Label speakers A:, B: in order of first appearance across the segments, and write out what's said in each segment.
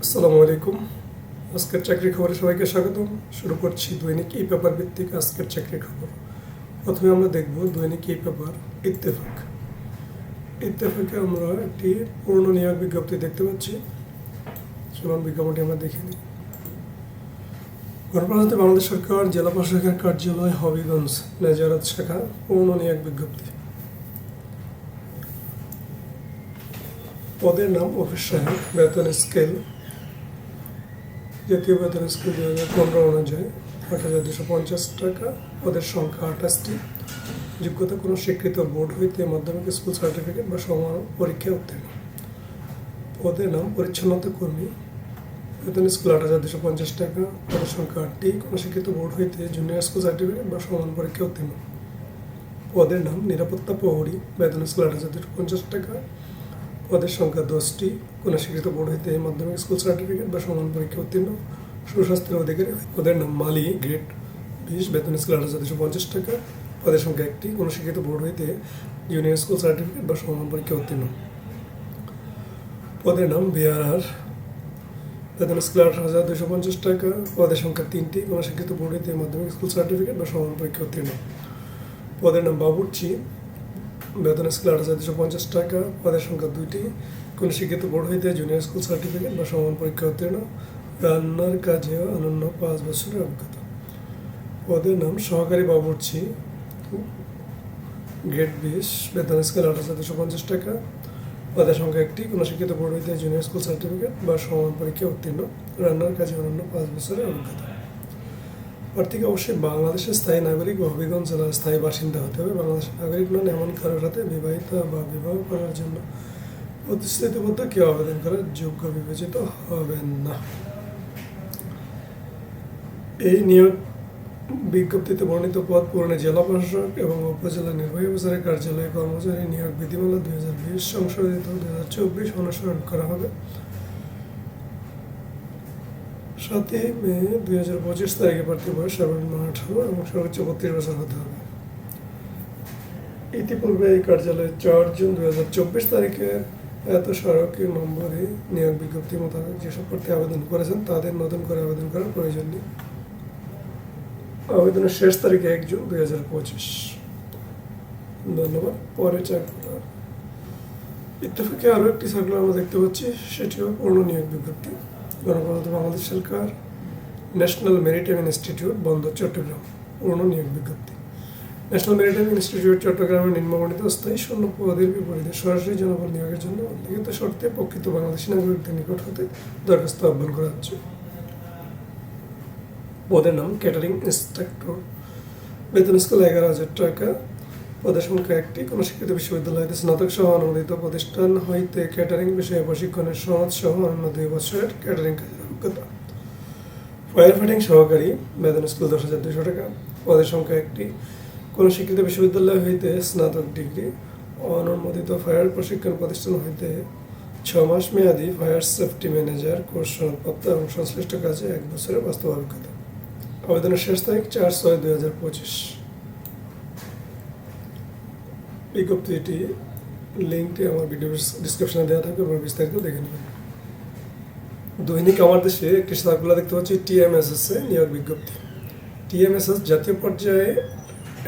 A: আসসালামু আলাইকুম। আজকের চাকরি খবরে সবাইকে স্বাগতম। শুরু করছি দৈনিক ই পেপার ভিত্তিক আজকের চাকরি খবর। প্রথমে আমরা দেখব দৈনিক ই পেপার ইত্তেফাক। ইত্তেফাকে আমরা একটি পূর্ণ নিয়োগ বিজ্ঞপ্তি দেখতে পাচ্ছি। চলুন বিজ্ঞাপনটি আমরা দেখে নিই। গণপ্রজাতন্ত্রী বাংলাদেশ সরকার জেলা প্রশাসকের কার্যালয় হবিগঞ্জ নেজারাত শাখা পূর্ণ নিয়োগ বিজ্ঞপ্তি। পদের নাম অফিস সহায়ক। বেতন স্কেল জাতীয় বেতন স্কেল 2015 অনুযায়ী 8,250 টাকা। পদের সংখ্যা 28টি। যোগ্যতা কোনো স্বীকৃত বোর্ড হইতে মাধ্যমিক স্কুল সার্টিফিকেট বা সমান পরীক্ষায় উত্তীর্ণ। পদের নাম পরিচ্ছন্নতা কর্মী। বেতন স্কুল 8,250 টাকা। পদের সংখ্যা 8টি। কোনো স্বীকৃত বোর্ড হইতে জুনিয়র স্কুল সার্টিফিকেট বা সমান পরীক্ষায় উত্তীর্ণ। পদের নাম নিরাপত্তা প্রহরী। বেতন স্কুল 8,250 টাকা। পদের সংখ্যা 10টি। কোনো স্বীকৃত বোর্ড হইতে মাধ্যমিক স্কুল সার্টিফিকেট বা সমান পরীক্ষা উত্তীর্ণ। সুস্বাস্থ্যের অধিকারী। পদের নাম মালি গ্রেড 20। বেতন স্কুল 8,250 টাকা। পদের সংখ্যা 1টি। কোনো স্বীকৃত বোর্ড হইতে জুনিয়র স্কুল সার্টিফিকেট বা সমান পরীক্ষা উত্তীর্ণ। পদের নাম বিআরআর। বেতন স্কুল 8,250 টাকা। পদের সংখ্যা 3টি। কোনো স্বীকৃত বোর্ড হইতে মাধ্যমিক স্কুল সার্টিফিকেট বা সমান পরীক্ষা উত্তীর্ণ। পদের নাম বাবুর্চি। বেতন স্কেল 8,250 টাকা। পদের সংখ্যা 2টি। কোনো শিক্ষিত বোর্ড হইতে জুনিয়র স্কুল সার্টিফিকেট বা সমান পরীক্ষা উত্তীর্ণ। রান্নার কাজে অনন্য 5 বছরের অভিজ্ঞতা। পদের নাম সহকারী বাবুর্চি গ্রেড 20। বেতন স্কেল 8,250 টাকা। পদের সংখ্যা 1টি। কোনো শিক্ষিত বোর্ড হইতে জুনিয়র স্কুল সার্টিফিকেট বা সমান পরীক্ষা উত্তীর্ণ। রান্নার কাজে অনন্য 5 বছরের অভিজ্ঞতা। প্রার্থীকে অবশ্যই বাংলাদেশের স্থায়ী নাগরিক বা হবিগঞ্জ জেলার স্থায়ী বাসিন্দা হতে হবে। বাংলাদেশের নাগরিক নন এমন কারোর সাথে বিবাহিত বা বিবাহ করার জন্য প্রতিশ্রুতিবদ্ধ কেউ আবেদন করার যোগ্য বিবেচিত হবেন না। এই নিয়োগ বিজ্ঞপ্তিতে বর্ণিত পদ পূরণে জেলা প্রশাসক এবং উপজেলা নির্বাহী অফিসারের কার্যালয়ে কর্মচারী নিয়োগ বিধিমালা 2020 সংশোধিত 2024 অনুসরণ করা হবে। 7 মে 2025 তারিখে প্রার্থী বয়স সর্বনিম্ন 18 এবং সর্বোচ্চ 32 বছর হতে হবে। ইতিপূর্বে এই কার্যালয়ে 4 জুন 2024 তারিখে এত সড়কি নম্বরে নিয়োগ বিজ্ঞপ্তি মোতাবেক যেসব প্রার্থী আবেদন করেছেন তাদের নতুন করে আবেদন করার প্রয়োজন নেই। আবেদনের শেষ তারিখ 1 জুন 2025। ধন্যবাদ। পরে চাকরি ইত্তেফাকে আরও একটি সার্কুলার আমরা দেখতে পাচ্ছি, সেটিও পূর্ণ নিয়োগ বিজ্ঞপ্তি। গণপ্রজাতন্ত্রী বাংলাদেশ সরকার ন্যাশনাল মেরিটাইম ইনস্টিটিউট বন্দর চট্টগ্রাম পূর্ণ নিয়োগ বিজ্ঞপ্তি। ন্যাশনাল মেরিটাইম ইনস্টিটিউট চট্টগ্রামের নিম্নবর্ণিত স্থায়ী শূন্য পদের বিপরীতে সরাসরি জনবল নিয়োগের জন্য লিখিত শর্তে প্রকৃত বাংলাদেশি নাগরিকদের নিকট হতে দরখাস্ত আহ্বান করা হচ্ছে। পদের নাম ক্যাটারিং ইন্সট্রাক্টর। বেতন স্কেল 11,000 টাকা। পদের সংখ্যা 1টি। কোনো শিক্ষিত বিশ্ববিদ্যালয় হইতে স্নাতক সহ অনুমোদিত প্রতিষ্ঠান হইতে ক্যাটারিং বিষয়ে প্রশিক্ষণের সনদ সহ অন্য 2 বছরের ক্যাটারিং কাজের অভিজ্ঞতা। ফায়ার ফাইটিং সহকারী। বেতন স্কেল 10,200 টাকা। পদের সংখ্যা 1টি। কোনো শিক্ষিত বিশ্ববিদ্যালয় হইতে স্নাতক ডিগ্রি অনুমোদিত ফায়ার প্রশিক্ষণ প্রতিষ্ঠান হইতে 6 মাস মেয়াদী ফায়ার সেফটি ম্যানেজার কোর্স সনদপ্রাপ্ত এবং সংশ্লিষ্ট কাজে 1 বছরের বাস্তব অভিজ্ঞতা। আবেদনের শেষ তারিখ 4/6/2025। বিজ্ঞপ্তিটি লিঙ্কটি আমার ভিডিও ডিসক্রিপশনে দেওয়া থাকবে, আপনারা বিস্তারিত দেখে নেবেন। দৈনিক আমার দেশে একটি সার্কুলার দেখতে পাচ্ছি TMSS নিয়োগ বিজ্ঞপ্তি। TMSS জাতীয় পর্যায়ে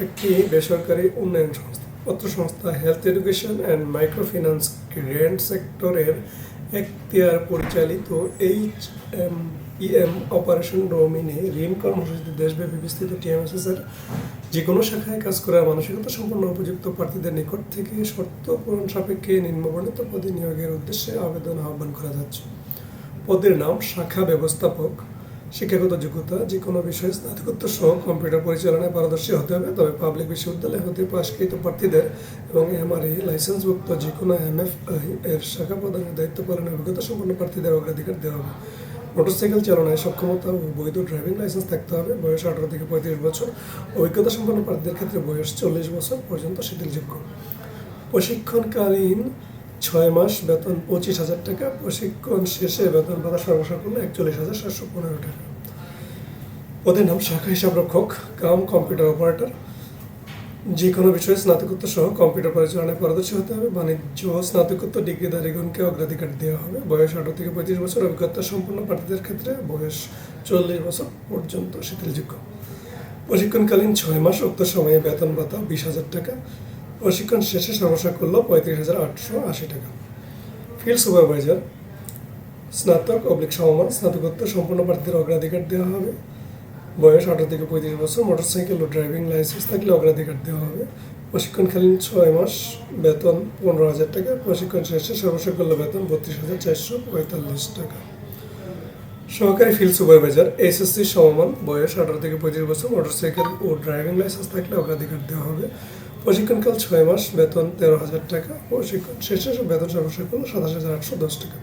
A: একটি বেসরকারি উন্নয়ন সংস্থা, পত্র সংস্থা health education and micro finance grant সেক্টরের এখতিয়ার পরিচালিত HMEM অপারেশন ডোমিনে ঋণ কর্মসূচিতে দেশব্যাপী বিস্তৃত TMSS এর যে কোনো শাখায় কাজ করার মানসিকতা সম্পন্ন উপযুক্ত প্রার্থীদের নিকট থেকে শর্ত পূরণ সাপেক্ষে নিম্নবর্ণিত পদে নিয়োগের উদ্দেশ্যে আবেদন আহ্বান করা যাচ্ছে। পদের নাম শাখা ব্যবস্থাপক। শিক্ষাগত যোগ্যতা যে কোনো বিষয়ে স্নাতকোত্তর সহ কম্পিউটার পরিচালনায় পারদর্শী হতে হবে, তবে পাবলিক বিশ্ববিদ্যালয় হতে পাশকৃত প্রার্থীদের এবং MRA লাইসেন্সভুক্ত যে কোনো MFI এর শাখা প্রদানের দায়িত্ব পালনের অভিজ্ঞতা সম্পন্ন প্রার্থীদের অগ্রাধিকার দেওয়া হবে। মোটরসাইকেল চালনায় সক্ষমতা ও বৈধ ড্রাইভিং লাইসেন্স থাকতে হবে। বয়স 18 থেকে 35 বছর। অভিজ্ঞতা সম্পন্ন প্রার্থীদের ক্ষেত্রে বয়স 40 বছর পর্যন্ত শিথিলযোগ্য। প্রশিক্ষণকালীন 6 মাস বেতন 25,000 টাকা। প্রশিক্ষণ শেষে বেতন ভাতা সর্বসাকুল্য 41,715 টাকা। পদের নাম শাখা হিসাবরক্ষক কাম কম্পিউটার অপারেটর। যে কোনো বিষয়ে স্নাতকোত্তর সহ কম্পিউটার পরিচালনায় পারদর্শী হতে হবে। বাণিজ্য ডিগ্রি ডিগ্রিধারীগণকে অগ্রাধিকার দেওয়া হবে। বয়স 18 থেকে 35 বছর, অভিজ্ঞতা সম্পন্ন প্রার্থীদের ক্ষেত্রে বয়স 40 বছর পর্যন্ত শিথিলযোগ্য। প্রশিক্ষণকালীন 6 মাস উক্ত সময়ে বেতন ভাতা 20,000 টাকা। প্রশিক্ষণ শেষে সর্বসাকুল্য 35,880 টাকা। ফিল্ড সুপারভাইজার স্নাতক/সমমান স্নাতকোত্তর সম্পন্ন প্রার্থীদের অগ্রাধিকার দেওয়া হবে। বয়স 18 থেকে 35 বছর, মোটরসাইকেল ও ড্রাইভিং লাইসেন্স থাকলে অগ্রাধিকার দেওয়া হবে। প্রশিক্ষণকালীন 6 মাস, বেতন 15,000 টাকা। প্রশিক্ষণ শেষে সর্বসাকুল্য বেতন 32,445 টাকা। সহকারী ফিল্ড সুপারভাইজার এসএসসি সমমান, বয়স 18 থেকে 35 বছর, মোটরসাইকেল ও ড্রাইভিং লাইসেন্স থাকলে অগ্রাধিকার দেওয়া হবে। প্রশিক্ষণকাল 6 মাস, বেতন 13,000 টাকা। প্রশিক্ষণ শেষে বেতন সর্বসাকুল্য 27,810 টাকা।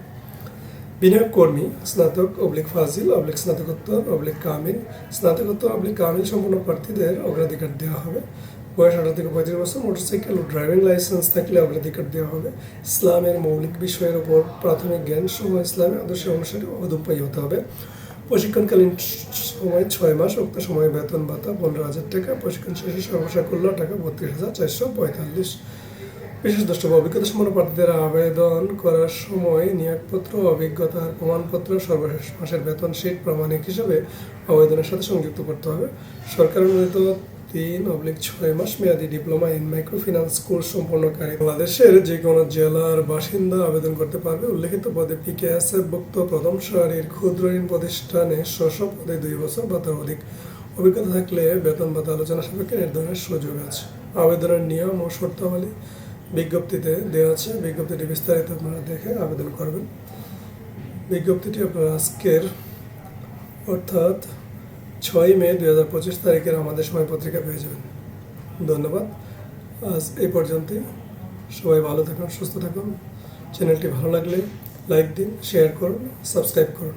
A: বিনিয়োগ কর্মী স্নাতক/ফাজিল/স্নাতকোত্তর/কামিল স্নাতকোত্তর/কামিল সম্পন্ন প্রার্থীদের অগ্রাধিকার দেওয়া হবে। বয়স 18 থেকে 35 বছর, মোটরসাইকেল ও ড্রাইভিং লাইসেন্স থাকলে অগ্রাধিকার দেওয়া হবে। ইসলামের মৌলিক বিষয়ের উপর প্রাথমিক জ্ঞান সহ ইসলামের আদর্শ অনুসারে অদম্পায়ী হতে হবে। প্রশিক্ষণকালীন সময় 6 মাস, উক্ত সময়ে বেতন ভাতা 15,000 টাকা। প্রশিক্ষণ শেষে সর্বসাকুল্য টাকা 32,445। বিশেষ দ্রষ্টব্য: অভিজ্ঞতা সম্পন্ন প্রার্থীদের আবেদন করার সময় নিয়োগপত্র, অভিজ্ঞতার প্রমাণপত্র, সর্বশেষ মাসের বেতন শীট প্রমাণিক হিসাবে আবেদনের সাথে সংযুক্ত করতে হবে। সরকার অনুমোদিত 3/6 মাস মেয়াদী ডিপ্লোমা ইন মাইক্রোফিন্যান্স কোর্স সম্পন্নকারী বাংলাদেশের যে কোনো জেলার বাসিন্দা আবেদন করতে পারবে। উল্লেখিত পদে পিকেএসএফভুক্ত প্রথম সারির ক্ষুদ্র ঋণ প্রতিষ্ঠানে স্ব পদে 2 বছর বা তার অধিক অভিজ্ঞতা থাকলে বেতন ভাতা আলোচনা সাপেক্ষে নির্ধারণের সুযোগ আছে। আবেদনের নিয়ম ও শর্তাবলী বিজ্ঞপ্তিতে দেওয়া আছে। বিজ্ঞপ্তিটি বিস্তারিত আপনারা দেখে আবেদন করবেন। বিজ্ঞপ্তিটি আপনারা আজকের অর্থাৎ 6 মে 2025 তারিখের আমাদের সময় পত্রিকা পেয়ে যাবেন। ধন্যবাদ। আজ এই পর্যন্তই। সবাই ভালো থাকুন, সুস্থ থাকুন। চ্যানেলটি ভালো লাগলে লাইক দিন, শেয়ার করুন, সাবস্ক্রাইব করুন।